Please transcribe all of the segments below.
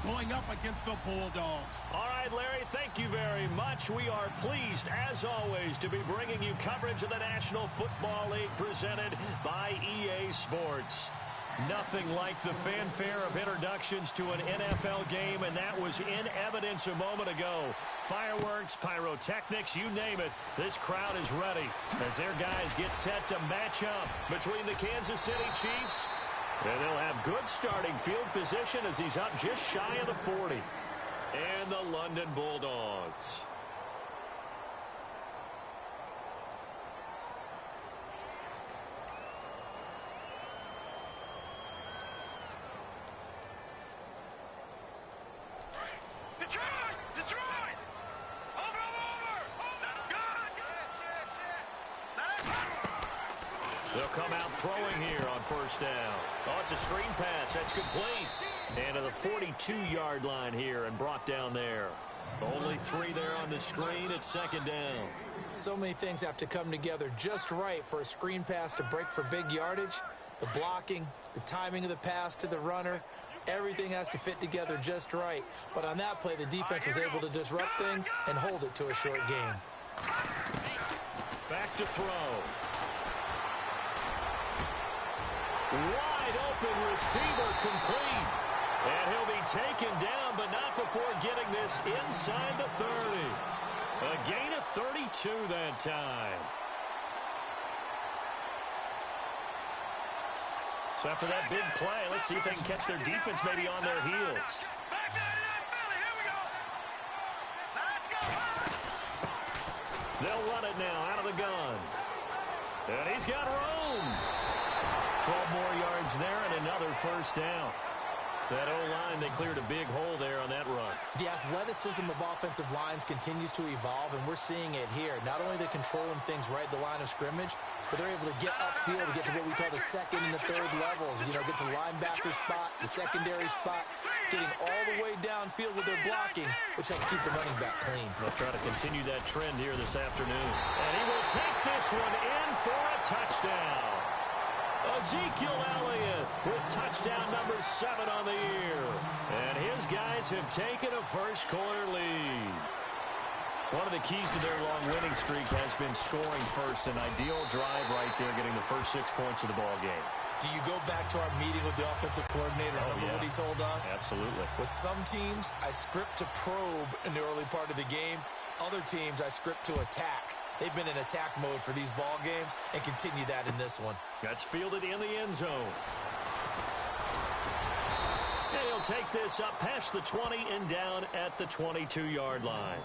going up against the Bulldogs. All right, Larry, thank you very much. We are pleased, as always, to be bringing you coverage of the National Football League presented by EA Sports. Nothing like the fanfare of introductions to an NFL game, and that was in evidence a moment ago. Fireworks, pyrotechnics, you name it. This crowd is ready as their guys get set to match up between the Kansas City Chiefs. And they'll have good starting field position as he's up just shy of the 40. And the London Bulldogs. They'll come out throwing here on first down. Oh, it's a screen pass. That's complete. And to the 42-yard line here and brought down there. Only 3 there on the screen. It's second down. So many things have to come together just right for a screen pass to break for big yardage. The blocking, the timing of the pass to the runner, everything has to fit together just right. But on that play, the defense was able to disrupt things and hold it to a short gain. Back to throw. Wide open receiver complete. And he'll be taken down, but not before getting this inside the 30. A gain of 32 that time. So after that big play, let's see if they can catch their defense maybe on their heels. They'll run it now out of the gun. And he's got room. 12 more yards there and another first down. That O-line, they cleared a big hole there on that run. The athleticism of offensive lines continues to evolve, and we're seeing it here. Not only are they controlling things right at the line of scrimmage, but they're able to get upfield to get to what we call the second and the third levels. You know, get to linebacker spot, the secondary spot, getting all the way downfield with their blocking, which helps keep the running back clean. They'll try to continue that trend here this afternoon. And he will take this one in for a touchdown. Ezekiel Elliott with touchdown number 7 on the year. And his guys have taken a first-quarter lead. One of the keys to their long winning streak has been scoring first. An ideal drive right there, getting the first 6 points of the ball game. Do you go back to our meeting with the offensive coordinator? Remember what he told us? Absolutely. With some teams, I script to probe in the early part of the game. Other teams, I script to attack. They've been in attack mode for these ball games and continue that in this one. That's fielded in the end zone. And he'll take this up past the 20 and down at the 22-yard line.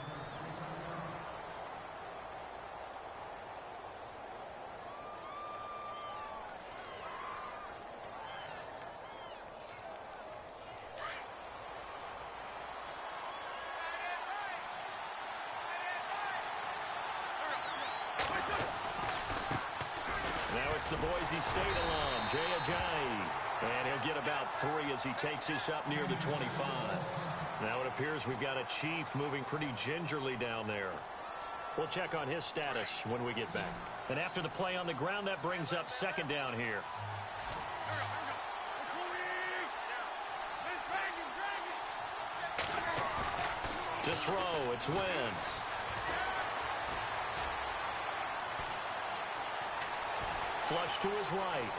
The Boise State alum, Jay Ajayi. And he'll get about 3 as he takes this up near the 25. Now it appears we've got a Chief moving pretty gingerly down there. We'll check on his status when we get back. And after the play on the ground, that brings up second down here. To throw, it's Wentz. Flush to his right.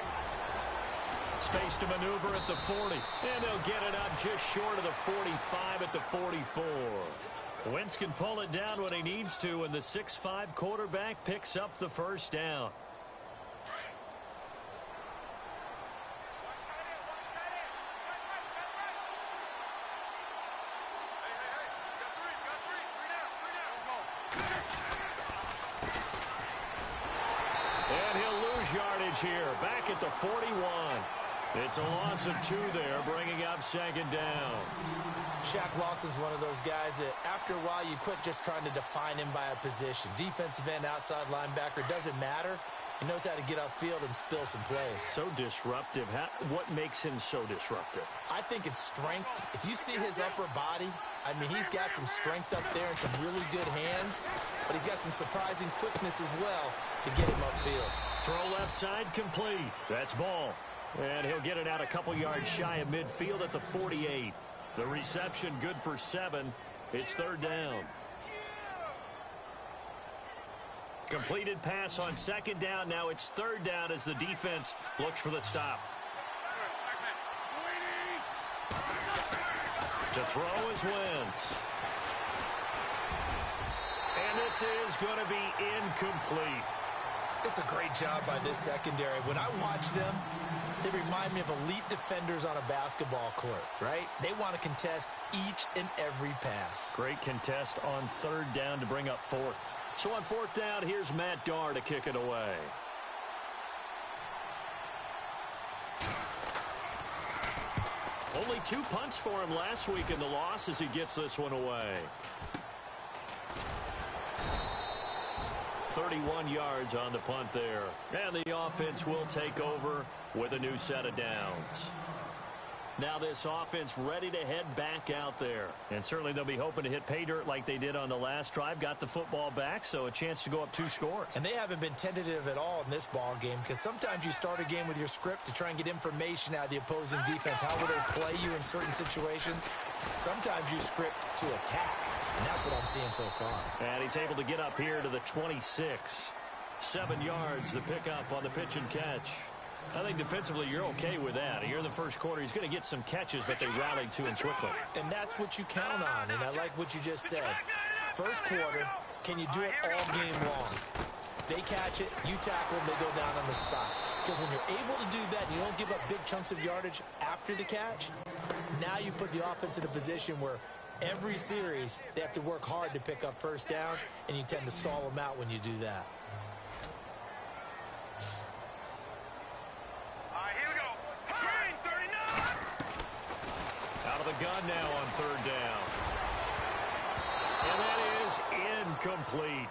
Space to maneuver at the 40. And they'll get it up just short of the 45 at the 44. Wentz can pull it down when he needs to, and the 6'5" quarterback picks up the first down. Yardage here, back at the 41. It's a loss of 2 there, bringing up second down. Shaq Lawson's one of those guys that after a while you quit just trying to define him by a position. Defensive end, outside linebacker, doesn't matter. He knows how to get upfield and spill some plays. So disruptive. What makes him so disruptive? I think it's strength. If you see his upper body, I mean, he's got some strength up there and some really good hands, but he's got some surprising quickness as well to get him upfield. Throw left side complete. That's ball. And he'll get it out a couple yards shy of midfield at the 48. The reception good for 7. It's third down. Completed pass on second down. Now it's third down as the defense looks for the stop. To throw is Wentz. And this is going to be incomplete. It's a great job by this secondary. When I watch them, they remind me of elite defenders on a basketball court, right? They want to contest each and every pass. Great contest on third down to bring up fourth. So on fourth down, here's Matt Darr to kick it away. Only 2 punts for him last week in the loss as he gets this one away. 31 yards on the punt there. And the offense will take over with a new set of downs. Now this offense ready to head back out there. And certainly they'll be hoping to hit pay dirt like they did on the last drive. Got the football back, so a chance to go up 2 scores. And they haven't been tentative at all in this ball game, because sometimes you start a game with your script to try and get information out of the opposing defense. How will they play you in certain situations? Sometimes you script to attack, and that's what I'm seeing so far. And he's able to get up here to the 26. 7 yards, the pickup on the pitch and catch. I think defensively you're okay with that. Here in the first quarter, he's going to get some catches, but they rallied to him quickly. And that's what you count on, and I like what you just said. First quarter, can you do it all game long? They catch it, you tackle them, they go down on the spot. Because when you're able to do that and you don't give up big chunks of yardage after the catch, now you put the offense in a position where every series they have to work hard to pick up first downs, and you tend to stall them out when you do that. Out of the gun now on third down. And that is incomplete.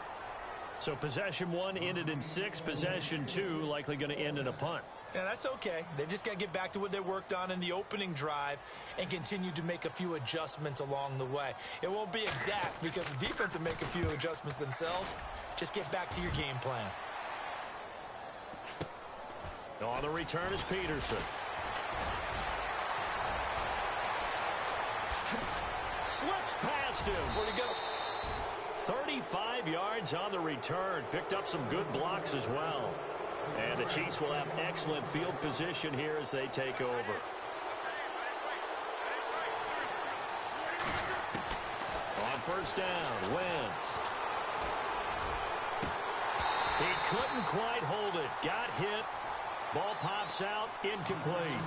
So possession 1 ended in 6. Possession 2 likely going to end in a punt. Yeah, that's okay. They've just got to get back to what they worked on in the opening drive and continue to make a few adjustments along the way. It won't be exact because the defense will make a few adjustments themselves. Just get back to your game plan. On the return is Peterson. Slips past him. Where'd he go? 35 yards on the return. Picked up some good blocks as well. And the Chiefs will have excellent field position here as they take over. On first down, Wentz. He couldn't quite hold it. Got hit. Ball pops out. Incomplete.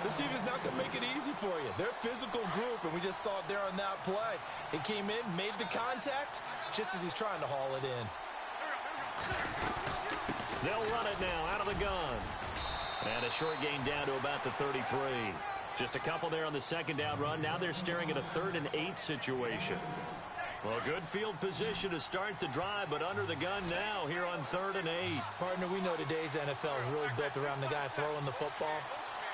This team is not going to make it easy for you. They're a physical group, and we just saw it there on that play. He came in, made the contact, just as he's trying to haul it in. They'll run it now out of the gun. And a short gain down to about the 33. Just a couple there on the second down run. Now they're staring at a 3rd and 8 situation. Well, good field position to start the drive, but under the gun now here on 3rd and 8. Partner, we know today's NFL is really built around the guy throwing the football.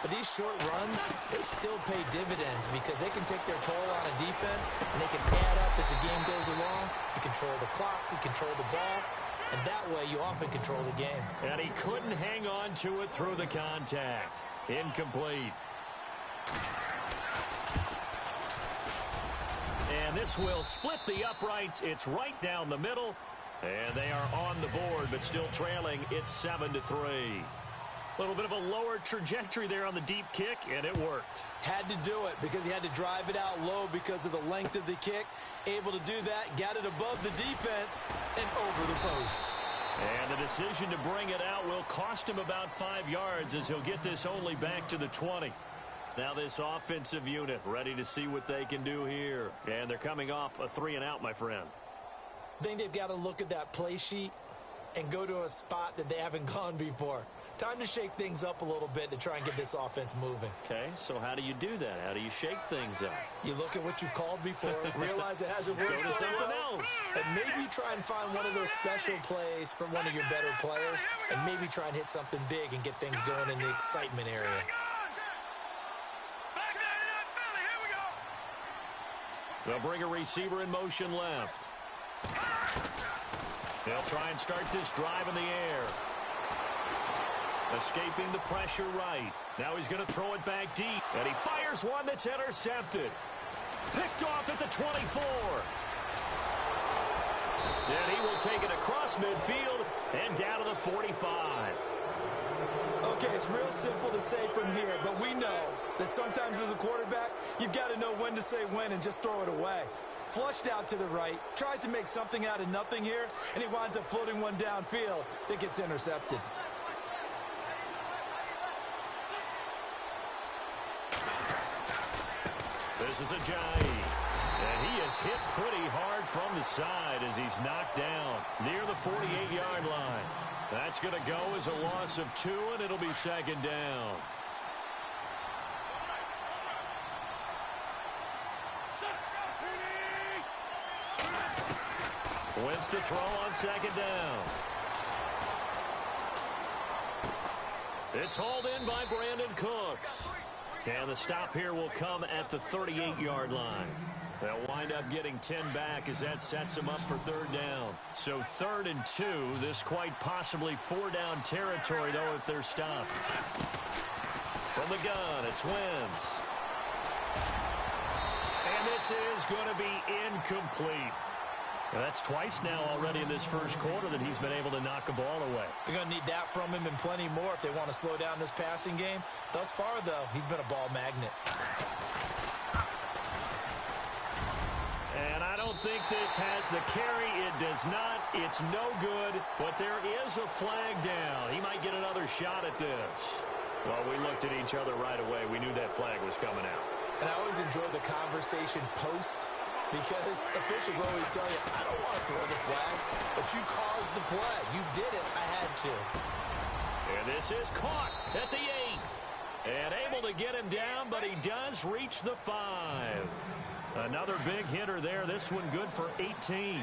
But these short runs, they still pay dividends because they can take their toll on a defense, and they can add up as the game goes along. You control the clock, you control the ball, and that way you often control the game. And he couldn't hang on to it through the contact. Incomplete. And this will split the uprights. It's right down the middle. And they are on the board, but still trailing. It's 7-3. A little bit of a lower trajectory there on the deep kick, and it worked. Had to do it because he had to drive it out low because of the length of the kick. Able to do that, got it above the defense, and over the post. And the decision to bring it out will cost him about 5 yards as he'll get this only back to the 20. Now this offensive unit ready to see what they can do here. And they're coming off a 3-and-out, my friend. I think they've got to look at that play sheet and go to a spot that they haven't gone before. Time to shake things up a little bit to try and get this offense moving. Okay, so how do you do that? How do you shake things up? You look at what you've called before, realize it hasn't worked Go to so something well, else. and maybe try and find one of those special plays from one of your better players, and maybe try and hit something big and get things going in the excitement area. They'll bring a receiver in motion left. They'll try and start this drive in the air. Escaping the pressure right. Now he's going to throw it back deep. And he fires one that's intercepted. Picked off at the 24. And he will take it across midfield and down to the 45. Okay, it's real simple to say from here, but we know that sometimes as a quarterback, you've got to know when to say when and just throw it away. Flushed out to the right, tries to make something out of nothing here, and he winds up floating one downfield that gets intercepted. This is Ajayi. And he is hit pretty hard from the side as he's knocked down near the 48-yard line. That's going to go as a loss of 2, and it'll be second down. Wins to throw on second down. It's hauled in by Brandon Cooks. And the stop here will come at the 38-yard line. They'll wind up getting 10 back as that sets them up for third down. So 3rd and 2, this quite possibly 4-down territory, though, if they're stopped. From the gun, it's Wentz. And this is going to be incomplete. That's twice now already in this first quarter that he's been able to knock a ball away. They're going to need that from him and plenty more if they want to slow down this passing game. Thus far, though, he's been a ball magnet. And I don't think this has the carry. It does not. It's no good. But there is a flag down. He might get another shot at this. Well, we looked at each other right away. We knew that flag was coming out. And I always enjoy the conversation post, because officials always tell you, I don't want to throw the flag, but you caused the play. You did it. I had to. And this is caught at the 8. And able to get him down, but he does reach the 5. Another big hitter there. This one good for 18.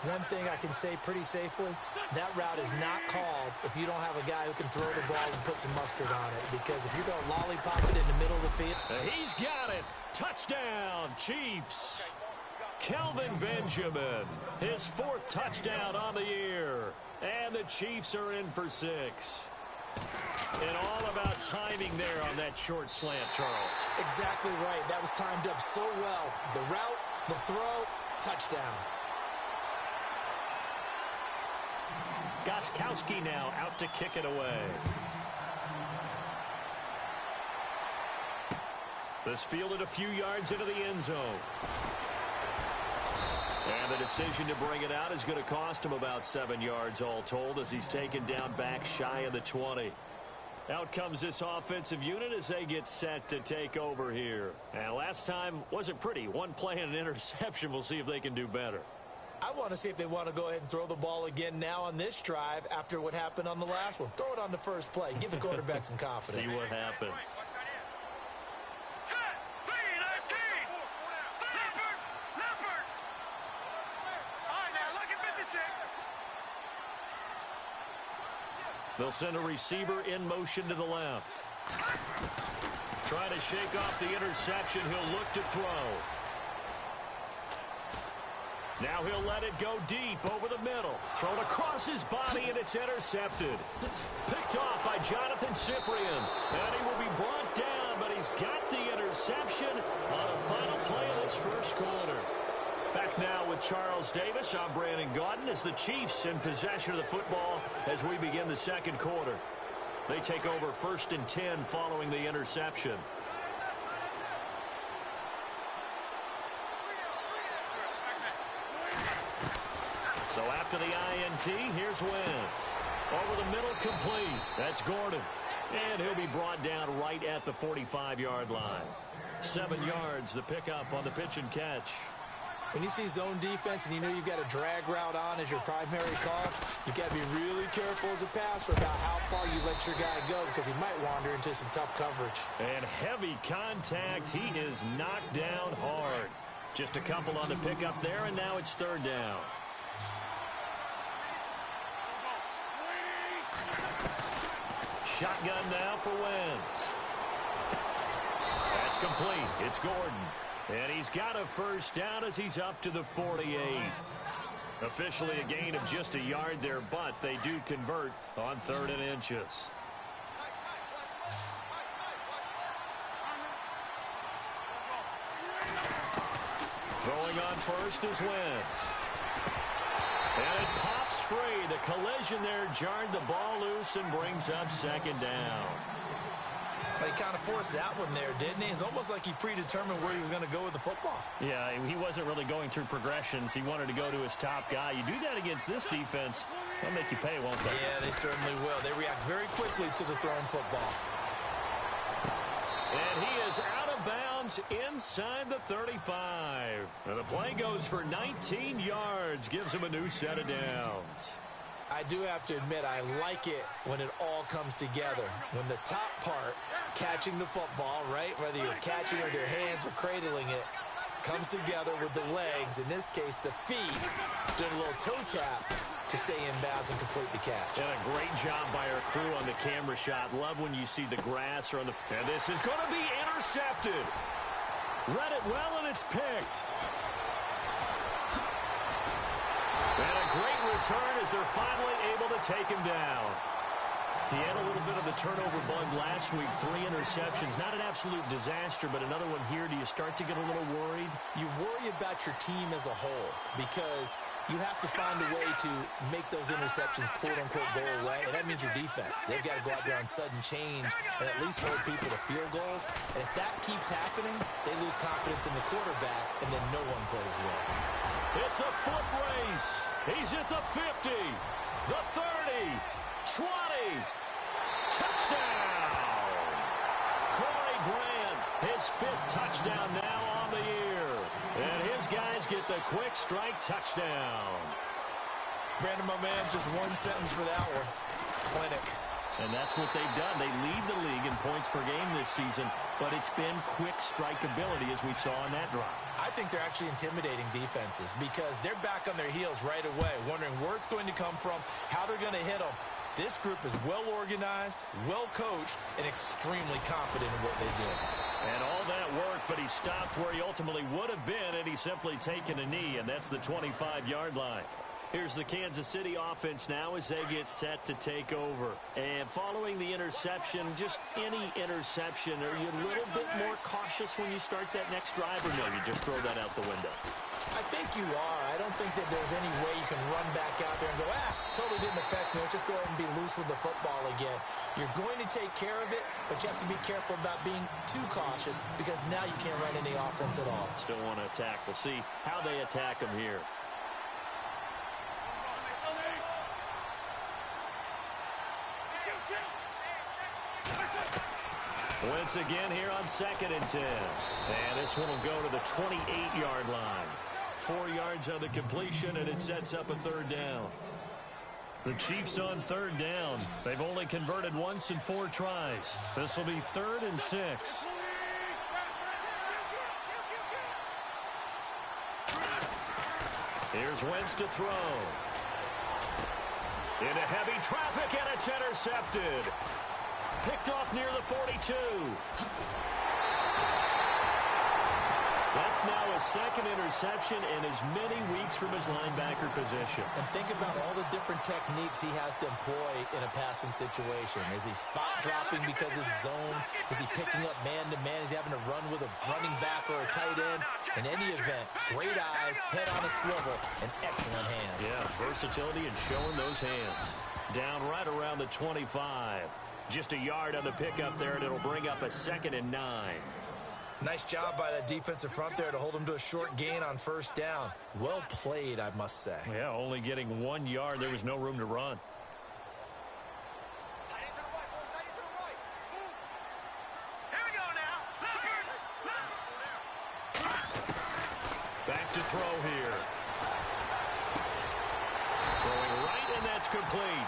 One thing I can say pretty safely, that route is not called if you don't have a guy who can throw the ball and put some mustard on it. Because if you're going to lollipop it in the middle of the field. He's got it. Touchdown, Chiefs. Kelvin Benjamin, his 4th touchdown on the year. And the Chiefs are in for 6. And all about timing there on that short slant, Charles. Exactly right. That was timed up so well. The route, the throw, touchdown. Gostkowski now out to kick it away. This fielded a few yards into the end zone. And the decision to bring it out is going to cost him about 7 yards all told as he's taken down back shy of the 20. Out comes this offensive unit as they get set to take over here. And last time wasn't pretty. One play and an interception. We'll see if they can do better. I want to see if they want to go ahead and throw the ball again now on this drive after what happened on the last one. Throw it on the first play. Give the quarterback some confidence. See what happens. They'll send a receiver in motion to the left. Trying to shake off the interception. He'll look to throw. Now he'll let it go deep over the middle. Thrown across his body, and it's intercepted. Picked off by Jonathan Cyprien. And he will be brought down, but he's got the interception on a final play of this first quarter. Back now with Charles Davis. I'm Brandon Gaudin as the Chiefs in possession of the football as we begin the second quarter. They take over 1st and 10 following the interception. So after the INT, here's Wentz. Over the middle, complete. That's Gordon. And he'll be brought down right at the 45-yard line. 7 yards, the pickup on the pitch and catch. When you see zone defense and you know you've got a drag route on as your primary call, you've got to be really careful as a passer about how far you let your guy go because he might wander into some tough coverage. And heavy contact. He is knocked down hard. Just a couple on the pickup there, and now it's 3rd down. Shotgun now for Wentz. That's complete. It's Gordon. And he's got a first down as he's up to the 48. Officially a gain of just a yard there, but they do convert on 3rd and inches. Throwing on first is Wentz. And it pops free. The collision there jarred the ball loose and brings up second down. He kind of forced that one there, didn't he? It's almost like he predetermined where he was going to go with the football. Yeah, he wasn't really going through progressions. He wanted to go to his top guy. You do that against this defense, they'll make you pay, won't they? Yeah, they certainly will. They react very quickly to the thrown football. And he is out of bounds inside the 35. And the play goes for 19 yards, gives him a new set of downs. I do have to admit, I like it when it all comes together. When the top part, catching the football, right, whether you're catching it with your hands or cradling it, comes together with the legs, in this case the feet, doing a little toe tap to stay in bounds and complete the catch. And a great job by our crew on the camera shot. Love when you see the grass or on the... And this is going to be intercepted. Read it well, and it's picked. And a great return as they're finally able to take him down. He had a little bit of the turnover bug last week, 3 interceptions. Not an absolute disaster, but another one here. Do you start to get a little worried? You worry about your team as a whole because you have to find a way to make those interceptions, quote-unquote, go away, and that means your defense. They've got to go out there on sudden change and at least hold people to field goals. And if that keeps happening, they lose confidence in the quarterback, and then no one plays well. It's a foot race. He's at the 50, the 30, 20. Touchdown! Corey Grant, his 5th touchdown now on the year. And his guys get the quick strike touchdown. Brandon, my man, just one sentence for that one. Clinic. And that's what they've done. They lead the league in points per game this season, but it's been quick strike ability as we saw on that drive. I think they're actually intimidating defenses because they're back on their heels right away, wondering where it's going to come from, how they're going to hit them. This group is well organized, well coached, and extremely confident in what they do. And all that work, but he stopped where he ultimately would have been, and he's simply taken a knee, and that's the 25-yard line. Here's the Kansas City offense now as they get set to take over. And following the interception, just any interception, are you a little bit more cautious when you start that next drive, or no, you just throw that out the window? I think you are. I don't think that there's any way you can run back out there and go, totally didn't affect me. Let's just go ahead and be loose with the football again. You're going to take care of it, but you have to be careful about being too cautious because now you can't run any offense at all. Still want to attack. We'll see how they attack them here. Once again here on 2nd and 10. And this one will go to the 28-yard line. 4 yards on the completion, and it sets up a 3rd down. The Chiefs on 3rd down. They've only converted once in 4 tries. This will be 3rd and 6. Here's Wentz to throw. Into heavy traffic, and it's intercepted. Picked off near the 42. That's now his 2nd interception in as many weeks from his linebacker position. And think about all the different techniques he has to employ in a passing situation. Is he spot dropping because it's zone? Is he picking up man-to-man? Is he having to run with a running back or a tight end? In any event, great eyes, head on a swivel, and excellent hands. Yeah, versatility and showing those hands. Down right around the 25. Just a yard on the pickup there, and it'll bring up a 2nd and 9. Nice job by that defensive front there to hold him to a short gain on 1st down. Well played, I must say. Yeah, only getting 1 yard. There was no room to run. Back to throw here. Throwing right, and that's complete.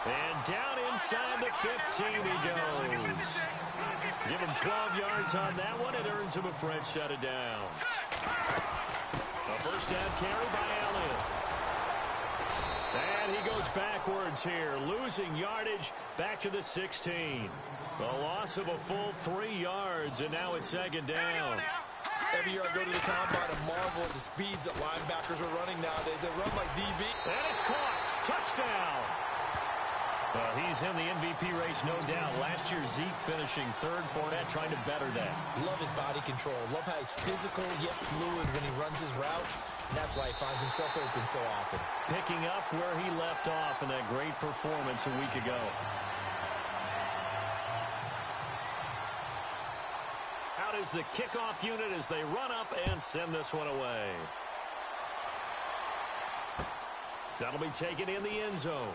And down inside the 15 he goes. Give him 12 yards on that one. It earns him a fresh set of downs. A 1st down carry by Elliott. And he goes backwards here, losing yardage back to the 16. The loss of a full 3 yards, and now it's 2nd down. Every year I go to the combine and marvel at the speeds that linebackers are running nowadays. They run like DB. And it's caught. Touchdown. He's in the MVP race, no doubt. Last year, Zeke finishing third. Fournette trying to better that. Love his body control. Love how he's physical yet fluid when he runs his routes. And that's why he finds himself open so often. Picking up where he left off in that great performance a week ago. Out is the kickoff unit as they run up and send this one away. That'll be taken in the end zone.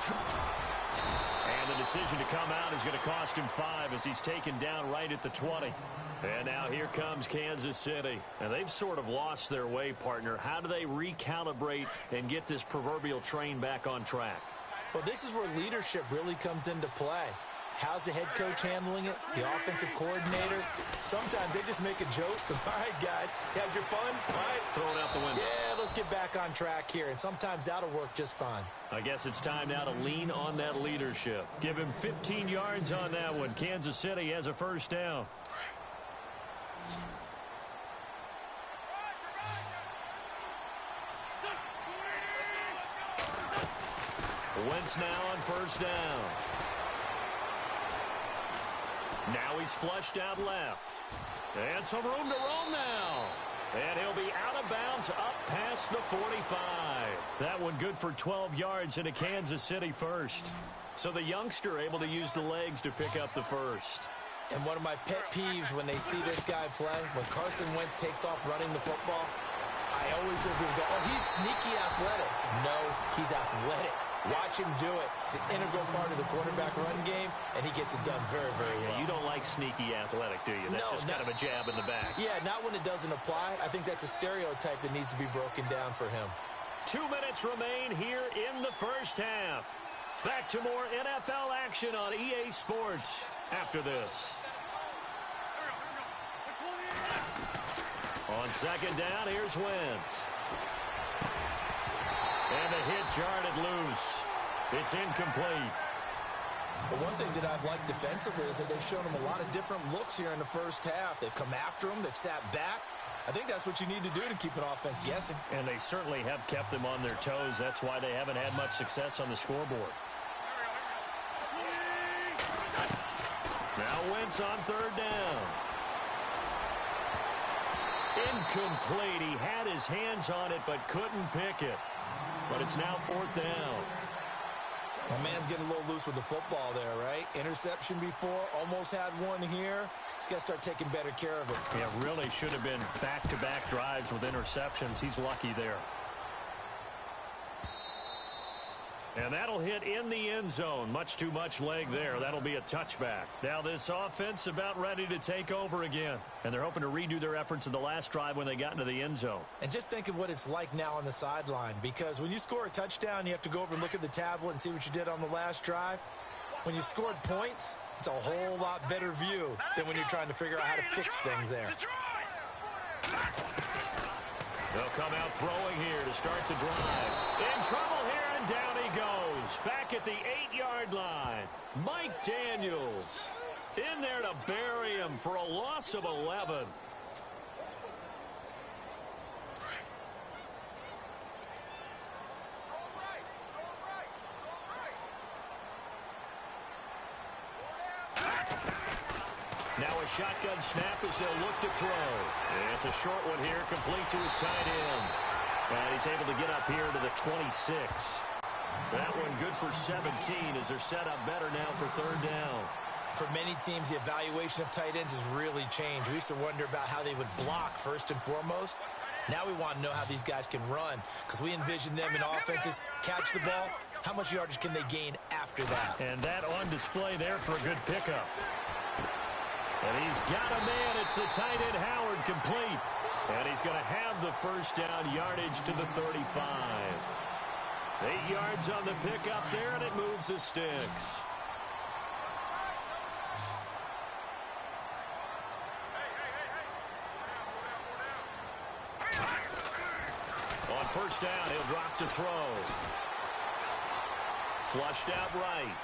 And the decision to come out is going to cost him 5 as he's taken down right at the 20. And now here comes Kansas City. And they've sort of lost their way, partner. How do they recalibrate and get this proverbial train back on track? Well, this is where leadership really comes into play. How's the head coach handling it? The offensive coordinator? Sometimes they just make a joke. All right, guys, you had your fun? All right. Throw it out the window. Yeah, let's get back on track here. And sometimes that'll work just fine. I guess it's time now to lean on that leadership. Give him 15 yards on that one. Kansas City has a first down. Wentz now on first down. Now he's flushed out left. And some room to roam now. And he'll be out of bounds up past the 45. That one good for 12 yards into Kansas City first. So the youngster able to use the legs to pick up the first. And one of my pet peeves when they see this guy play, when Carson Wentz takes off running the football, I always hear people go, oh, he's sneaky athletic. No, he's athletic. Watch him do it. It's an integral part of the quarterback run game, and he gets it done very, very well. Yeah, you don't like sneaky athletic, do you? That's just kind of a jab in the back. Yeah, not when it doesn't apply. I think that's a stereotype that needs to be broken down for him. 2 minutes remain here in the first half. Back to more NFL action on EA Sports after this. On second down, here's Wentz. And the hit jarred loose. It's incomplete. But one thing that I've liked defensively is that they've shown him a lot of different looks here in the first half. They've come after him. They've sat back. I think that's what you need to do to keep an offense guessing. And they certainly have kept them on their toes. That's why they haven't had much success on the scoreboard. Now Wentz on third down. Incomplete. He had his hands on it but couldn't pick it. But it's now fourth down. My man's getting a little loose with the football there, right? Interception before, almost had one here. He's got to start taking better care of it. Yeah, really should have been back-to-back drives with interceptions. He's lucky there. And that'll hit in the end zone. Much too much leg there. That'll be a touchback. Now this offense about ready to take over again. And they're hoping to redo their efforts in the last drive when they got into the end zone. And just think of what it's like now on the sideline. Because when you score a touchdown, you have to go over and look at the tablet and see what you did on the last drive. When you scored points, it's a whole lot better view than when you're trying to figure out how to fix things there. They'll come out throwing here to start the drive. In trouble here, and down he goes. Back at the 8-yard line. Mike Daniels in there to bury him for a loss of 11. Now a shotgun snap as they'll look to throw. And it's a short one here, complete to his tight end. And he's able to get up here to the 26. That one good for 17 as they're set up better now for third down. For many teams, the evaluation of tight ends has really changed. We used to wonder about how they would block first and foremost. Now we want to know how these guys can run because we envision them in offenses catch the ball. How much yardage can they gain after that? And that on display there for a good pickup. And he's got a man. It's the tight end Howard complete. And he's going to have the first down yardage to the 35. 8 yards on the pickup there, and it moves the sticks. On first down, he'll drop to throw. Flushed out right.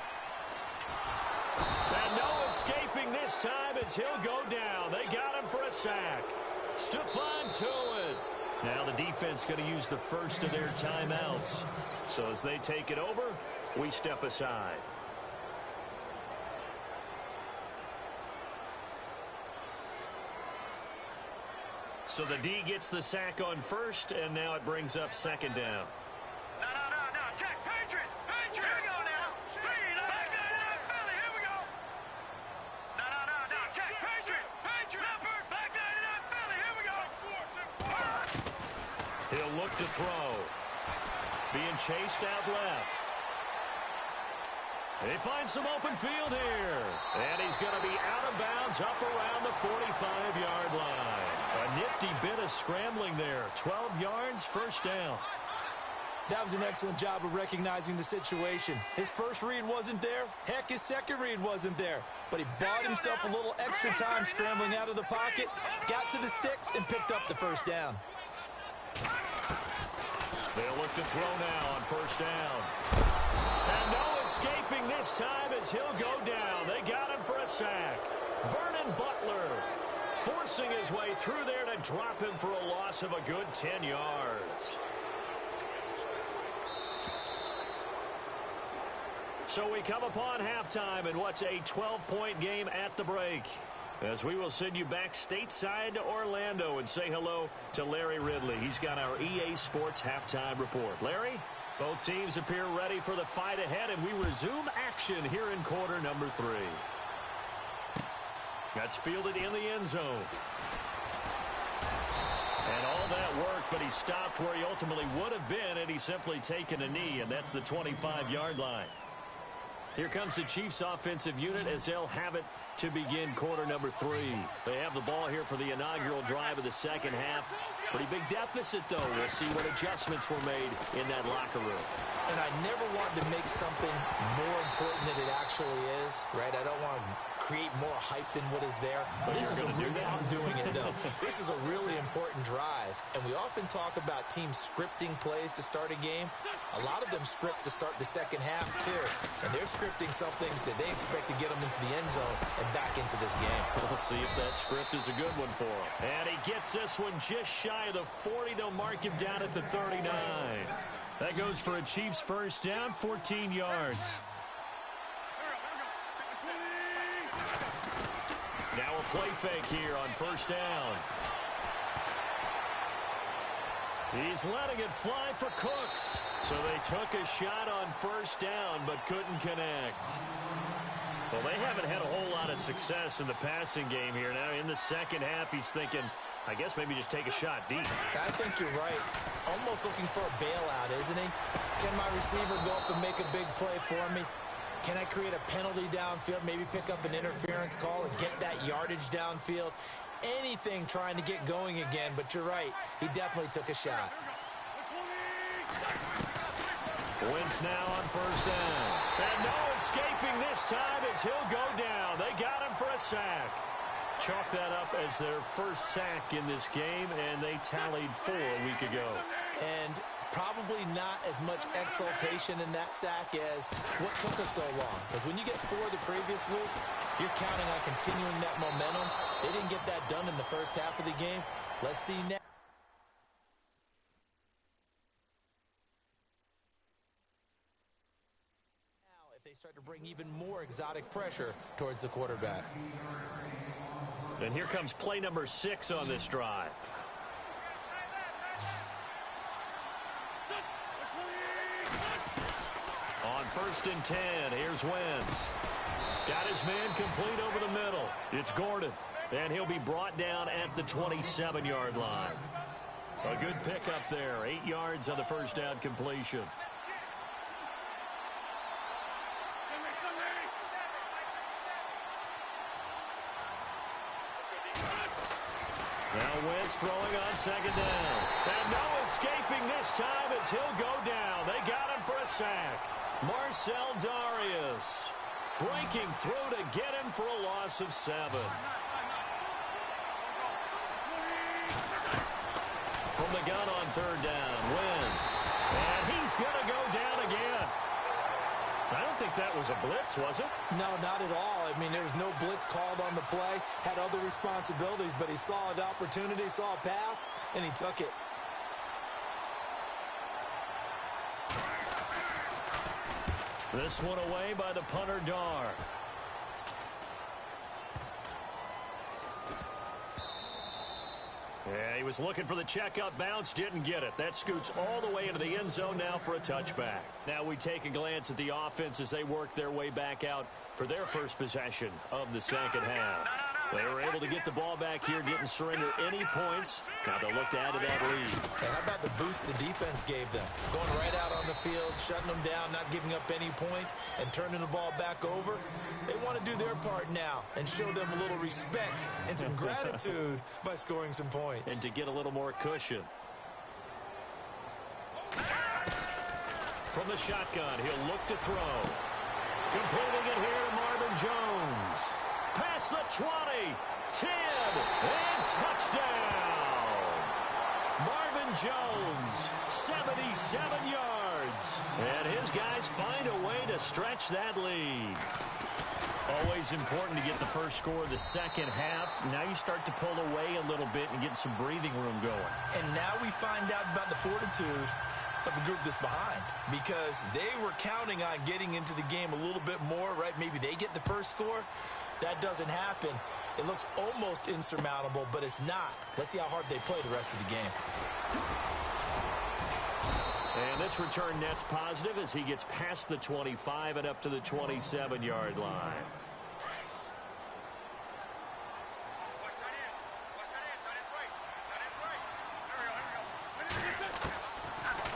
And no escaping this time as he'll go down. They got him for a sack. Stephon Tuitt. Now the defense going to use the first of their timeouts. So as they take it over, we step aside. So the D gets the sack on first, and now it brings up second down. No, check, Patriot, here we go now. Back down, Philly, here we go. No, check, Patriot, Leopard, back down, Philly, here we go. He'll look to throw. Being chased out left. They find some open field here. And he's going to be out of bounds up around the 45-yard line. A nifty bit of scrambling there. 12 yards, first down. That was an excellent job of recognizing the situation. His first read wasn't there. Heck, his second read wasn't there. But he bought himself a little extra time scrambling out of the pocket, got to the sticks, and picked up the first down. They'll look to throw now on first down. And no escaping this time as he'll go down. They got him for a sack. Vernon Butler forcing his way through there to drop him for a loss of a good 10 yards. So we come upon halftime in what's a 12-point game at the break, as we will send you back stateside to Orlando and say hello to Larry Ridley. He's got our EA Sports halftime report. Larry, both teams appear ready for the fight ahead, and we resume action here in quarter number 3. That's fielded in the end zone. And all that work, but he stopped where he ultimately would have been had he simply taken a knee, and that's the 25-yard line. Here comes the Chiefs offensive unit as they'll have it to begin quarter number 3. They have the ball here for the inaugural drive of the second half. Pretty big deficit, though. We'll see what adjustments were made in that locker room. And I never want to make something more important than it actually is, right? I don't want to create more hype than what is there. But this is I'm doing it, though. This is a really important drive. And we often talk about teams scripting plays to start a game. A lot of them script to start the second half, too. And they're scripting something that they expect to get them into the end zone and back into this game. We'll see if that script is a good one for him. And he gets this one just shy of the 40. They'll mark him down at the 39. That goes for a Chiefs first down, 14 yards. Now a play fake here on first down. He's letting it fly for Cooks. So they took a shot on first down but couldn't connect. Well, they haven't had a whole lot of success in the passing game here. Now in the second half, he's thinking, I guess maybe just take a shot deep. I think you're right. Almost looking for a bailout, isn't he? Can my receiver go up and make a big play for me? Can I create a penalty downfield, maybe pick up an interference call and get that yardage downfield? Anything trying to get going again, but you're right. He definitely took a shot. Wentz now on first down. And no escaping this time as he'll go down. They got him for a sack. Chalk that up as their first sack in this game, and they tallied 4 a week ago. And probably not as much exultation in that sack as what took us so long. Because when you get 4 the previous week, you're counting on continuing that momentum. They didn't get that done in the first half of the game. Let's see now. If they start to bring even more exotic pressure towards the quarterback. And here comes play number 6 on this drive. On first and 10, here's Wentz. Got his man complete over the middle. It's Gordon, and he'll be brought down at the 27-yard line. A good pickup there, 8 yards on the first down completion. Now Wentz throwing on second down. And no escaping this time as he'll go down. They got him for a sack. Marcel Darius breaking through to get him for a loss of 7. From the gun on third down, Wentz. And he's going to go down again. I don't think that was a blitz, was it? No, not at all. I mean, there was no blitz called on the play. Had other responsibilities, but he saw an opportunity, saw a path, and he took it. This one away by the punter, Dar. Yeah, he was looking for the checkup bounce, didn't get it. That scoots all the way into the end zone now for a touchback. Now we take a glance at the offense as they work their way back out for their first possession of the second half. They were able to get the ball back here, didn't surrender any points. Now they'll look to add to that lead. Hey, how about the boost the defense gave them? Going right out on the field, shutting them down, not giving up any points, and turning the ball back over. They want to do their part now and show them a little respect and some gratitude by scoring some points. And to get a little more cushion. From the shotgun, he'll look to throw. Completing it here to Marvin Jones. Past the 20, 10, and touchdown. Marvin Jones, 77 yards. And his guys find a way to stretch that lead. Always important to get the first score of the second half. Now you start to pull away a little bit and get some breathing room going. And now we find out about the fortitude of the group that's behind, because they were counting on getting into the game a little bit more, right? Maybe they get the first score. That doesn't happen. It looks almost insurmountable, but it's not. Let's see how hard they play the rest of the game. And this return net's positive as he gets past the 25 and up to the 27-yard line.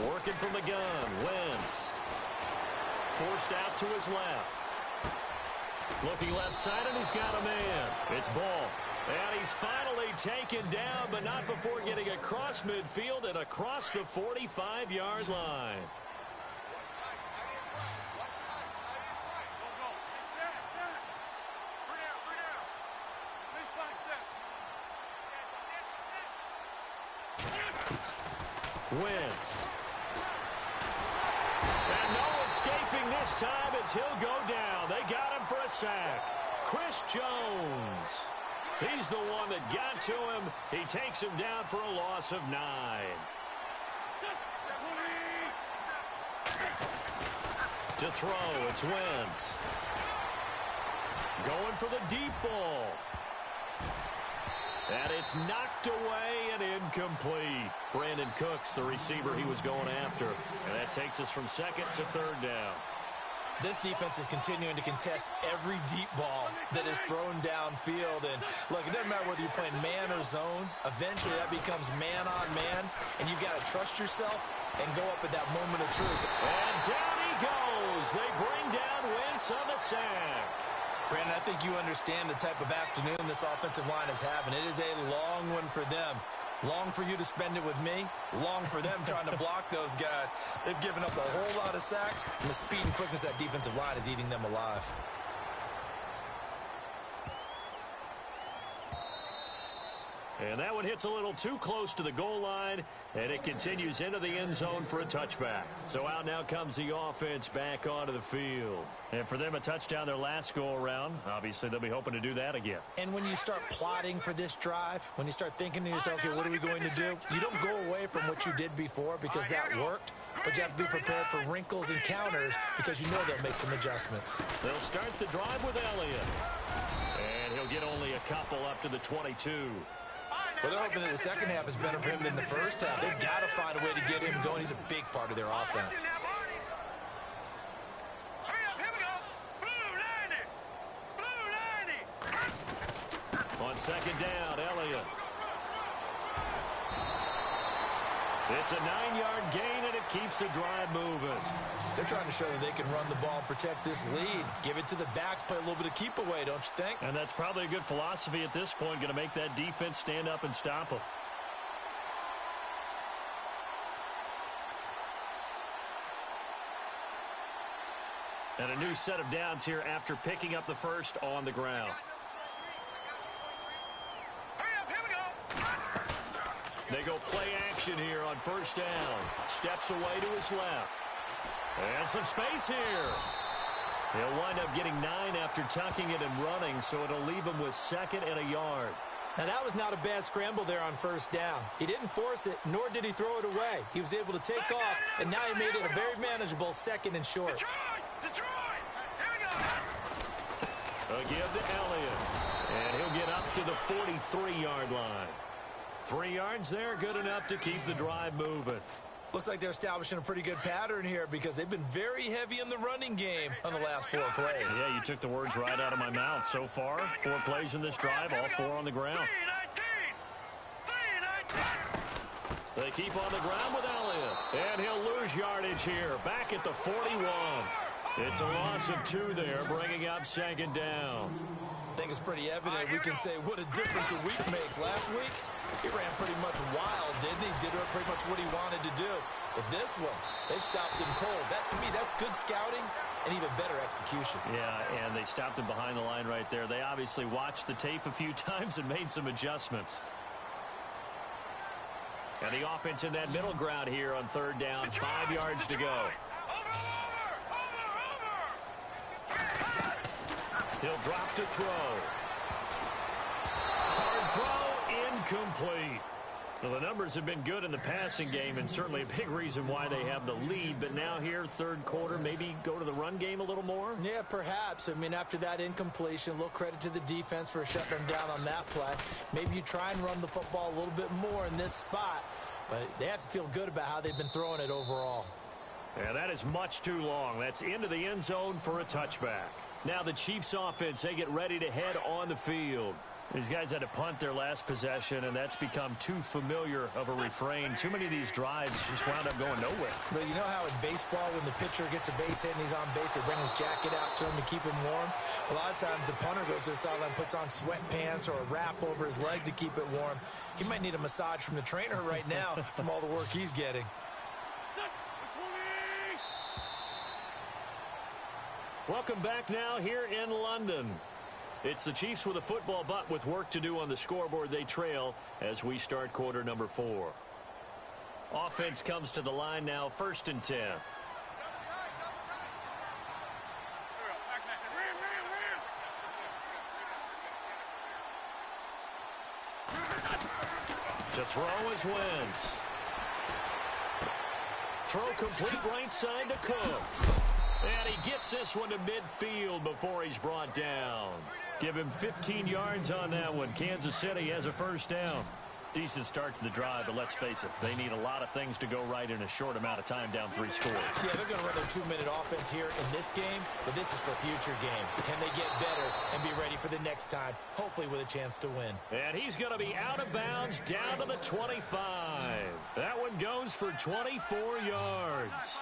Working from the gun, Wentz. Forced out to his left. Looking left side, and he's got a man. It's Ball. And he's finally taken down, but not before getting across midfield and across the 45-yard line. Wentz. And no escaping this time as he'll go down. They got him for a sack. Chris Jones. He's the one that got to him. He takes him down for a loss of 9. To throw, it's Wentz. Going for the deep ball. And it's knocked away and incomplete. Brandon Cooks, the receiver he was going after. And that takes us from second to third down. This defense is continuing to contest every deep ball that is thrown downfield. And, look, it doesn't matter whether you're playing man or zone. Eventually, that becomes man on man. And you've got to trust yourself and go up at that moment of truth. And down he goes. They bring down Wentz on the sack. Brandon, I think you understand the type of afternoon this offensive line is having. It is a long one for them. Long for you to spend it with me. Long for them trying to block those guys. They've given up a whole lot of sacks, and the speed and quickness of that defensive line is eating them alive. And that one hits a little too close to the goal line, and it continues into the end zone for a touchback. So out now comes the offense back onto the field. And for them, a touchdown their last go-around. Obviously, they'll be hoping to do that again. And when you start plotting for this drive, when you start thinking to yourself, okay, what are we going to do? You don't go away from what you did before because that worked, but you have to be prepared for wrinkles and counters because you know they'll make some adjustments. They'll start the drive with Elliott. And he'll get only a couple up to the 22. Well, they're hoping that the second half is better for him than the first half. They've got to find a way to get him going. He's a big part of their offense. On second down, Elliott. It's a 9-yard gain, and it keeps the drive moving. They're trying to show that they can run the ball and protect this lead. Give it to the backs, play a little bit of keep away, don't you think? And that's probably a good philosophy at this point, going to make that defense stand up and stop them. And a new set of downs here after picking up the first on the ground. They go play action here on first down. Steps away to his left. And some space here. He'll wind up getting 9 after tucking it and running, so it'll leave him with second and a yard. Now, that was not a bad scramble there on first down. He didn't force it, nor did he throw it away. He was able to take off, and now he made it a very manageable second and short. Detroit! Here we go! A give to Elliott. And he'll get up to the 43-yard line. 3 yards there, good enough to keep the drive moving. Looks like they're establishing a pretty good pattern here because they've been very heavy in the running game on the last 4 plays. Yeah, you took the words right out of my mouth. So far, 4 plays in this drive, all 4 on the ground. They keep on the ground with Elliott. And he'll lose yardage here, back at the 41. It's a loss of 2 there, bringing up 2nd down. I think it's pretty evident. We can say what a difference a week makes. Last week, he ran pretty much wild, didn't he? Did pretty much what he wanted to do. But this one, they stopped him cold. That, to me, that's good scouting and even better execution. Yeah, and they stopped him behind the line right there. They obviously watched the tape a few times and made some adjustments. And the offense in that middle ground here on 3rd down, 5 yards to go. He'll drop to throw. Hard throw, incomplete. Well, the numbers have been good in the passing game and certainly a big reason why they have the lead. But now here, 3rd quarter, maybe go to the run game a little more? Yeah, perhaps. I mean, after that incompletion, a little credit to the defense for shutting them down on that play. Maybe you try and run the football a little bit more in this spot. But they have to feel good about how they've been throwing it overall. Yeah, that is much too long. That's into the end zone for a touchback. Now the Chiefs offense, they get ready to head on the field. These guys had to punt their last possession, and that's become too familiar of a refrain. Too many of these drives just wound up going nowhere. But you know how in baseball, when the pitcher gets a base hit and he's on base, they bring his jacket out to him to keep him warm? A lot of times the punter goes to the sideline, puts on sweatpants or a wrap over his leg to keep it warm. He might need a massage from the trainer right now from all the work he's getting. Welcome back now here in London. It's the Chiefs with a football, but with work to do on the scoreboard. They trail as we start quarter number 4. Offense comes to the line now, 1st and 10. To throw is Wentz. Throw complete right side to Cooks. And he gets this one to midfield before he's brought down. Give him 15 yards on that one. Kansas City has a 1st down. Decent start to the drive, but let's face it, they need a lot of things to go right in a short amount of time, down 3 scores. Yeah, they're going to run their 2-minute offense here in this game, but this is for future games. Can they get better and be ready for the next time, hopefully with a chance to win? And he's going to be out of bounds down to the 25. That one goes for 24 yards.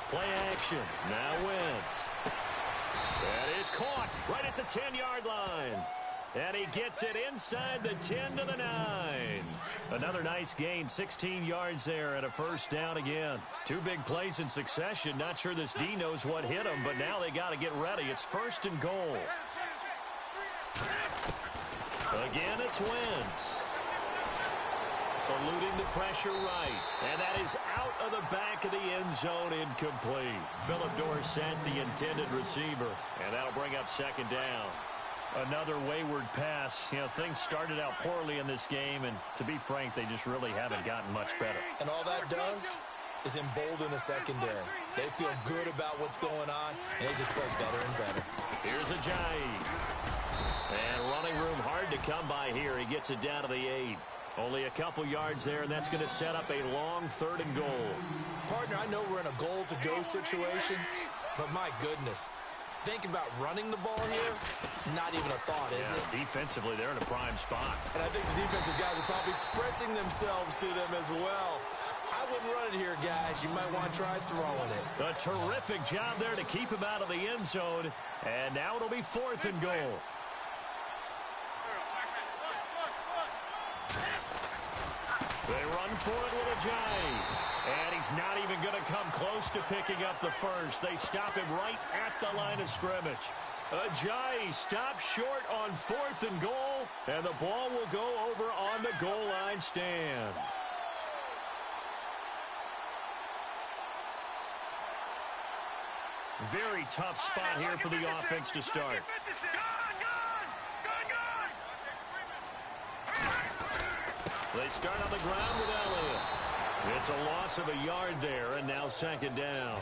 Play action. Now Wentz. That is caught right at the 10-yard line. And he gets it inside the 10 to the 9. Another nice gain, 16 yards there and a 1st down again. 2 big plays in succession. Not sure this D knows what hit him, but now they got to get ready. It's 1st and goal. Again, it's Wentz. Eluding the pressure right. And that is out of the back of the end zone, incomplete. Philip Dorsett, the intended receiver. And that'll bring up 2nd down. Another wayward pass. You know, things started out poorly in this game, and to be frank, they just really haven't gotten much better. And all that does is embolden the secondary. They feel good about what's going on, and they just play better and better. Here's Ajayi. And running room hard to come by here. He gets it down to the 8. Only a couple yards there, and that's going to set up a long 3rd and goal. Partner, I know we're in a goal-to-go situation, but my goodness, think about running the ball here, not even a thought, is it? Defensively, they're in a prime spot. And I think the defensive guys are probably expressing themselves to them as well. I wouldn't run it here, guys. You might want to try throwing it. A terrific job there to keep him out of the end zone, and now it'll be 4th and goal. They run for it with Ajayi. And he's not even going to come close to picking up the 1st. They stop him right at the line of scrimmage. Ajayi stops short on 4th and goal. And the ball will go over on the goal line stand. Very tough spot here for the offense to start. They start on the ground with Elliott. It's a loss of a yard there, and now second down.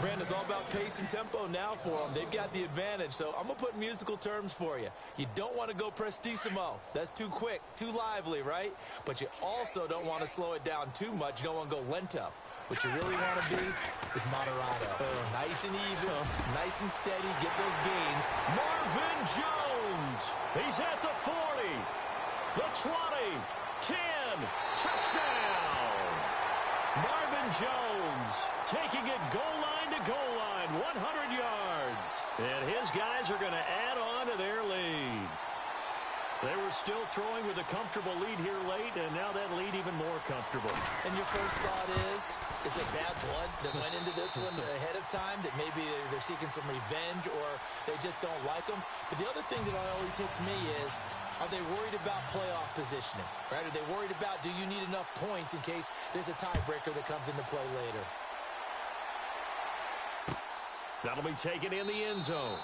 Brandon, it's all about pace and tempo now for them. They've got the advantage, so I'm going to put musical terms for you. You don't want to go prestissimo. That's too quick, too lively, right? But you also don't want to slow it down too much. You don't want to go lento. What you really want to be is moderato. Nice and even, nice and steady, get those gains. Marvin Jones. He's at the 40, the 20, 10, touchdown. Marvin Jones taking it goal line to goal line, 100 yards. And his guys are going to add on to their lead. They were still throwing with a comfortable lead here late, and now that lead even more comfortable. And your first thought is it bad blood that went into this one ahead of time, that maybe they're seeking some revenge or they just don't like them? But the other thing that always hits me is, are they worried about playoff positioning? Right? Are they worried about, do you need enough points in case there's a tiebreaker that comes into play later? That'll be taken in the end zone.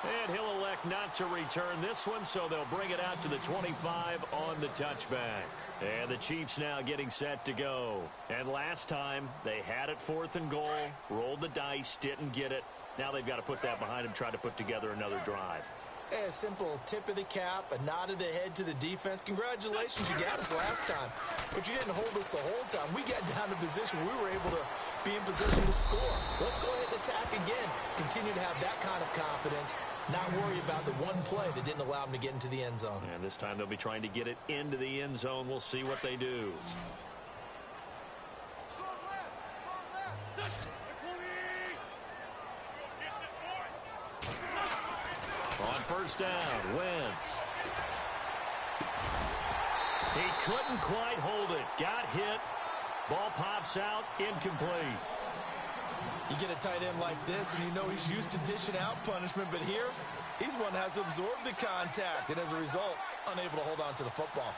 And he'll elect not to return this one, so they'll bring it out to the 25 on the touchback. And the Chiefs now getting set to go. And last time, they had it 4th and goal, rolled the dice, didn't get it. Now they've got to put that behind them, try to put together another drive. A simple tip of the cap, a nod of the head to the defense. Congratulations, you got us last time. But you didn't hold us the whole time. We got down to position. We were able to be in position to score. Let's go ahead and attack again. Continue to have that kind of confidence. Not worry about the one play that didn't allow them to get into the end zone. And this time they'll be trying to get it into the end zone. We'll see what they do. On first down, Wentz. He couldn't quite hold it. Got hit. Ball pops out, incomplete. You get a tight end like this, and you know he's used to dishing out punishment, but here, he's one that has to absorb the contact, and as a result, unable to hold on to the football.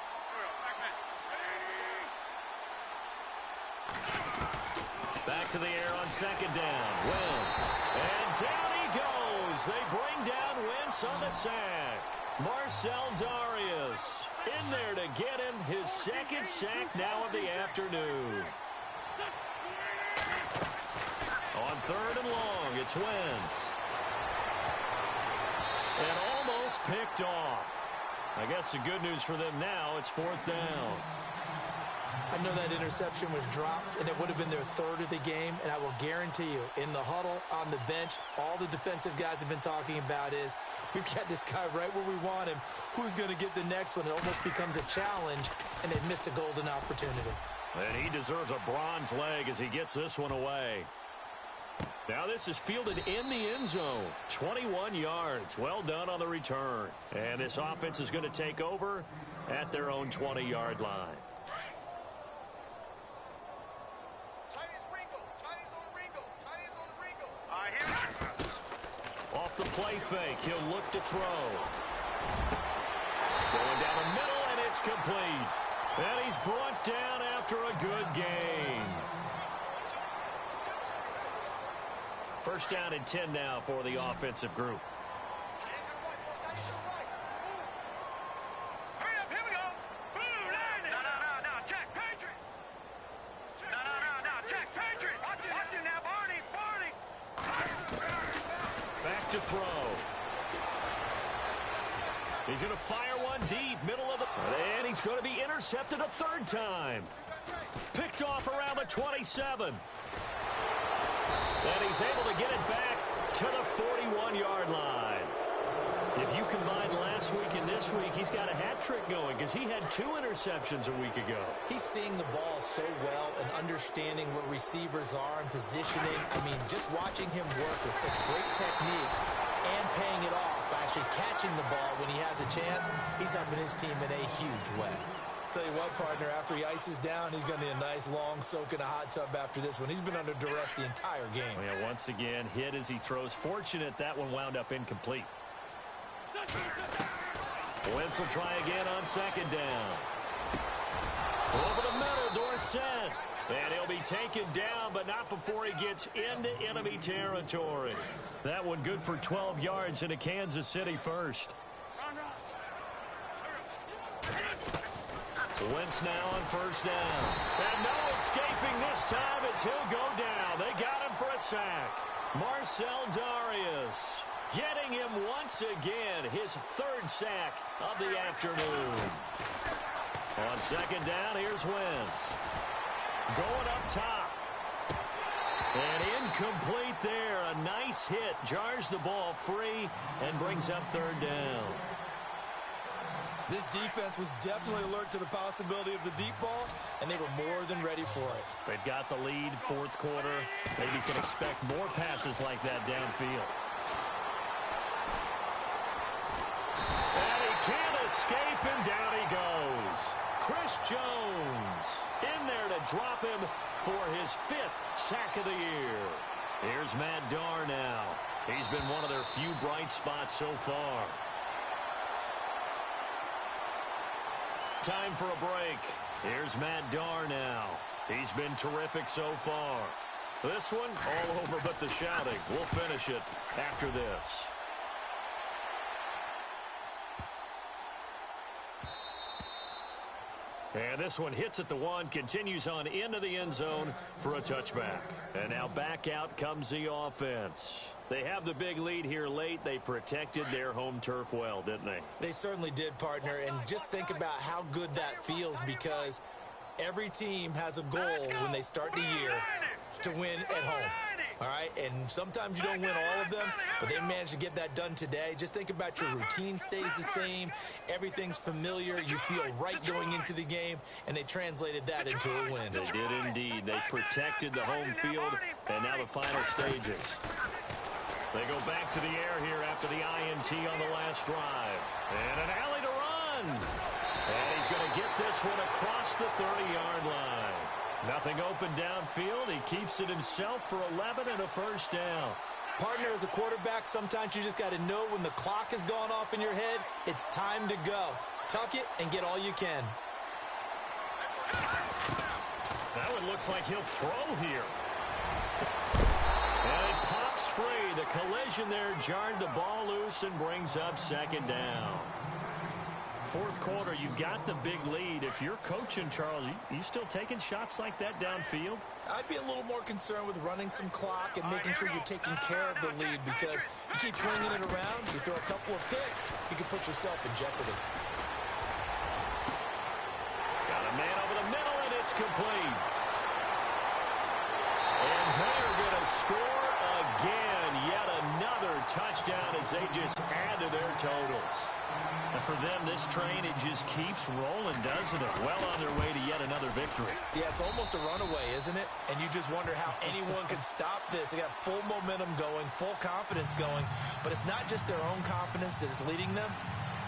Back to the air on second down. Wentz. And down he goes. They bring down Wentz on the sack. Marcel Darius in there to get him his second sack now of the afternoon. On 3rd and long, it's Wentz. And almost picked off. I guess the good news for them now, it's 4th down. I know that interception was dropped, and it would have been their 3rd of the game, and I will guarantee you, in the huddle, on the bench, all the defensive guys have been talking about is, we've got this guy right where we want him. Who's going to get the next one? It almost becomes a challenge, and they've missed a golden opportunity. And he deserves a bronze leg as he gets this one away. Now this is fielded in the end zone. 21 yards. Well done on the return. And this offense is going to take over at their own 20-yard line. Off the play fake, he'll look to throw. Going down the middle, and it's complete. And he's brought down after a good gain. First down and 10 now for the offensive group. Hurry up, here we go. Boom, line it. No, Jack, Patriot. No, Jack, Patriot. Watch him now, Barney. Back to throw. He's going to fire one deep, middle of the... And he's going to be intercepted a 3rd time. Picked off around the 27. And he's able to get it back to the 41-yard line. If you combine last week and this week, he's got a hat trick going because he had 2 interceptions a week ago. He's seeing the ball so well and understanding where receivers are and positioning. I mean, just watching him work with such great technique and paying it off by actually catching the ball when he has a chance, he's helping his team in a huge way. Tell you what, partner, after he ices down, he's going to need a nice long soak in a hot tub after this one. He's been under duress the entire game. Yeah, once again, hit as he throws. Fortunate that one wound up incomplete. Wentz will try again on second down. Over the middle, Dorsett. And he'll be taken down, but not before he gets into enemy territory. That one good for 12 yards into Kansas City first. Wentz now on first down. And no escaping this time as he'll go down. They got him for a sack. Marcel Darius getting him once again, his third sack of the afternoon. On second down, here's Wentz. Going up top. And incomplete there. A nice hit. Jars the ball free and brings up third down. This defense was definitely alert to the possibility of the deep ball, and they were more than ready for it. They've got the lead, fourth quarter. Maybe can expect more passes like that downfield. And he can't escape, and down he goes. Chris Jones in there to drop him for his fifth sack of the year. Here's Matt Darr now. He's been one of their few bright spots so far. Time for a break. Here's Matt Darr now. He's been terrific so far. This one, all over but the shouting. We'll finish it after this. And this one hits at the one, continues on into the end zone for a touchback. And now back out comes the offense. They have the big lead here late. They protected their home turf well, didn't they? They certainly did, partner. And just think about how good that feels, because every team has a goal when they start the year to win at home. All right, and sometimes you don't win all of them, but they managed to get that done today. Just think about your routine stays the same. Everything's familiar. You feel right going into the game, and they translated that into a win. They did indeed. They protected the home field, and now the final stages. They go back to the air here after the INT on the last drive. And an alley to run. And he's going to get this one across the 30-yard line. Nothing open downfield. He keeps it himself for 11 and a first down. Partner, as a quarterback, sometimes you just got to know when the clock has gone off in your head, it's time to go. Tuck it and get all you can. That one looks like he'll throw here. And it pops free. The collision there jarred the ball loose and brings up second down. Fourth quarter, you've got the big lead. If you're coaching, Charles, you still taking shots like that downfield? I'd be a little more concerned with running some clock and making sure you're taking care of the lead, because you keep swinging it around, you throw a couple of picks, you can put yourself in jeopardy. Got a man over the middle, and it's complete. And they're going to score again. Yet another touchdown as they just add to their totals. And for them, this train, it just keeps rolling, doesn't it? Well on their way to yet another victory. Yeah, it's almost a runaway, isn't it? And you just wonder how anyone could stop this. They got full momentum going, full confidence going. But it's not just their own confidence that is leading them.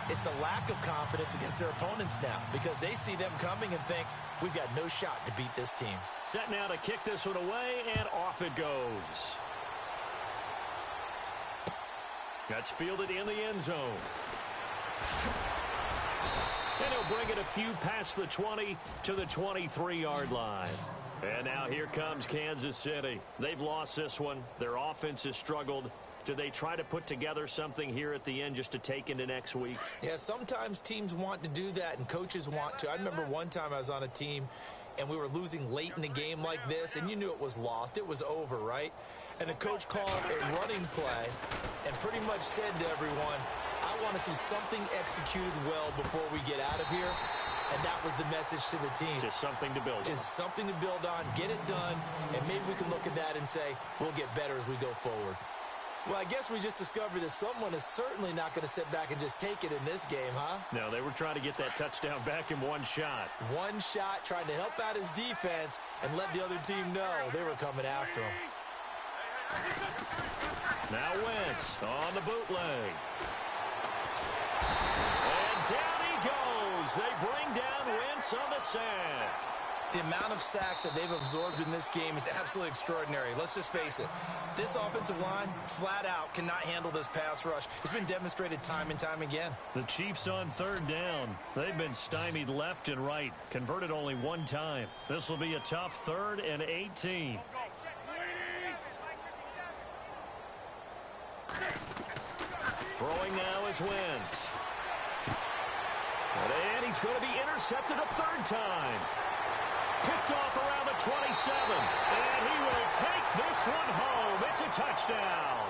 It's the lack of confidence against their opponents now, because they see them coming and think, we've got no shot to beat this team. Set now to kick this one away, and off it goes. That's fielded in the end zone. And he'll bring it a few past the 20 to the 23-yard line. And now here comes Kansas City. They've lost this one. Their offense has struggled. Do they try to put together something here at the end just to take into next week? Yeah, sometimes teams want to do that and coaches want to. I remember one time I was on a team and we were losing late in the game like this, and you knew it was lost. It was over, right? And the coach called a running play and pretty much said to everyone, I want to see something executed well before we get out of here. And that was the message to the team. Just something to build on. Just something to build on, get it done, and maybe we can look at that and say, we'll get better as we go forward. Well, I guess we just discovered that someone is certainly not going to sit back and just take it in this game, huh? No, they were trying to get that touchdown back in one shot. One shot, trying to help out his defense and let the other team know they were coming after him. Now Wentz on the bootleg. And down he goes. They bring down Wentz on the sack. The amount of sacks that they've absorbed in this game is absolutely extraordinary. Let's just face it. This offensive line, flat out, cannot handle this pass rush. It's been demonstrated time and time again. The Chiefs on third down. They've been stymied left and right. Converted only one time. This will be a tough 3rd and 18. Throwing now is Wentz. And he's going to be intercepted a third time. Picked off around the 27. And he will take this one home. It's a touchdown.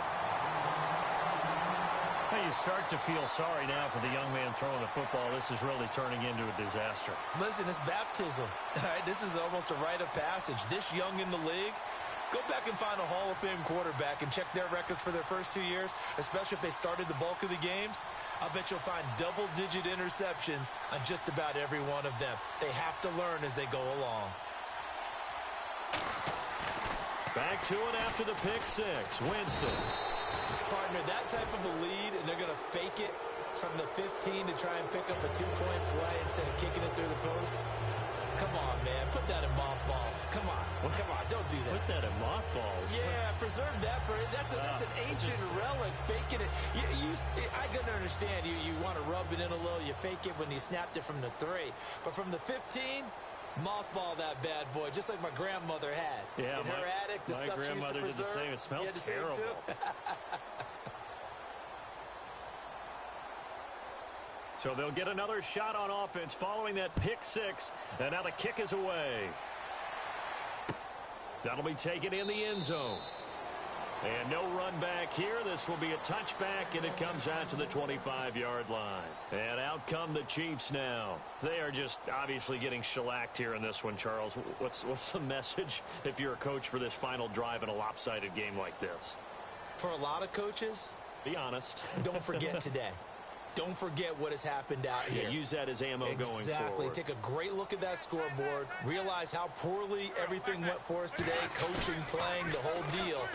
Hey, you start to feel sorry now for the young man throwing the football. This is really turning into a disaster. Listen, it's baptism. All right, this is almost a rite of passage. This young in the league, go back and find a Hall of Fame quarterback and check their records for their first 2 years, especially if they started the bulk of the games. I bet you'll find double-digit interceptions on just about every one of them. They have to learn as they go along. Back to it after the pick six. Winston. Partner, that type of a lead, and they're going to fake it from the 15 to try and pick up a two-point play instead of kicking it through the post. Come on, man. Put that in mothballs. Come on. Come on. Don't do that. Put that in mothballs? Yeah, preserve that for it. That's an ancient relic. Faking it. I can understand. You want to rub it in a little. You fake it when you snapped it from the 3. But from the 15, mothball that bad boy, just like my grandmother had. Yeah, in her attic, the stuff she used to preserve. Did the same. It smelled terrible. So they'll get another shot on offense following that pick six. And now the kick is away. That'll be taken in the end zone. And no run back here. This will be a touchback, and it comes out to the 25-yard line. And out come the Chiefs now. They are just obviously getting shellacked here in this one, Charles. What's the message if you're a coach for this final drive in a lopsided game like this? For a lot of coaches, be honest. Don't forget today. Don't forget what has happened out here. Yeah, use that as ammo going forward. Exactly. Take a great look at that scoreboard. Realize how poorly everything went for us today. Coaching, playing, the whole deal.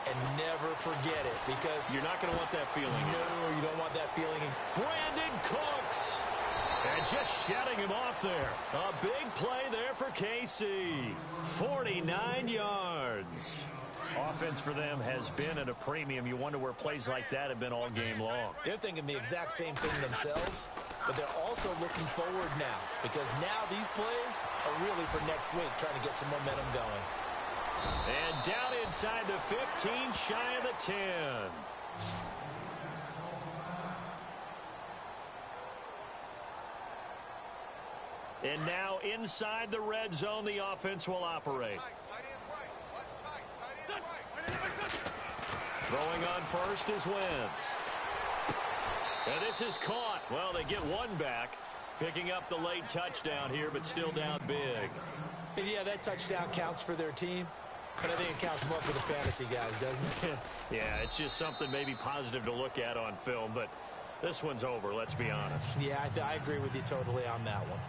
And never forget it, because you're not going to want that feeling. No, you don't want that feeling. Brandon Cooks. And just shutting him off there. A big play there for KC. 49 yards. Offense for them has been at a premium. You wonder where plays like that have been all game long. They're thinking the exact same thing themselves, but they're also looking forward now, because now these plays are really for next week, trying to get some momentum going. And down inside the 15, shy of the 10. And now inside the red zone, the offense will operate. Throwing on first is Wentz. And this is caught. Well, they get one back, picking up the late touchdown here, but still down big. And yeah, that touchdown counts for their team, but I think it counts more for the fantasy guys, doesn't it? Yeah, it's just something maybe positive to look at on film, but this one's over, let's be honest. Yeah, I agree with you totally on that one.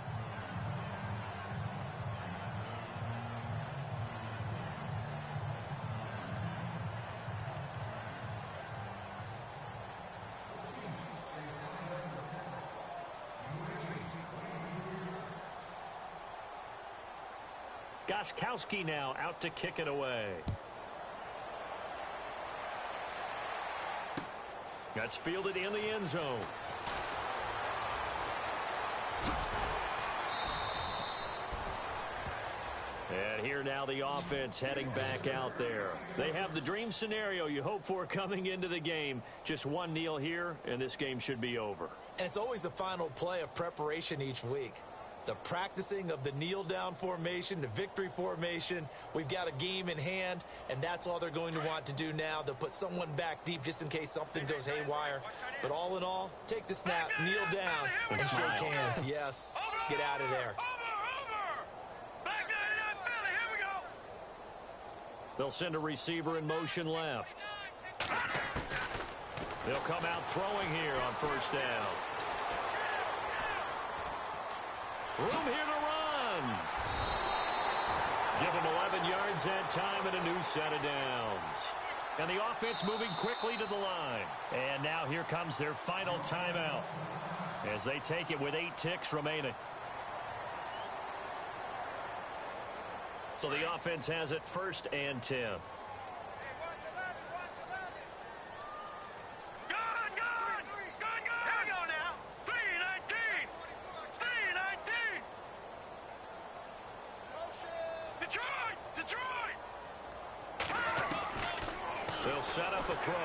Gostkowski now out to kick it away. That's fielded in the end zone. And here now the offense heading back out there. They have the dream scenario you hope for coming into the game. Just one kneel here, and this game should be over. And it's always the final play of preparation each week. The practicing of the kneel-down formation, the victory formation. We've got a game in hand, and that's all they're going to want to do now. They'll put someone back deep just in case something goes haywire. But all in all, take the snap, kneel down, and shake hands. Yes, get out of there. They'll send a receiver in motion left. They'll come out throwing here on first down. Room here to run. Give him 11 yards that time and a new set of downs. And the offense moving quickly to the line. And now here comes their final timeout as they take it with 8 ticks remaining. So the offense has it 1st and 10. They'll set up a throw.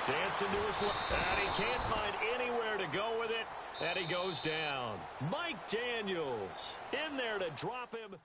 Dancing to his left. And he can't find anywhere to go with it. And he goes down. Mike Daniels in there to drop him.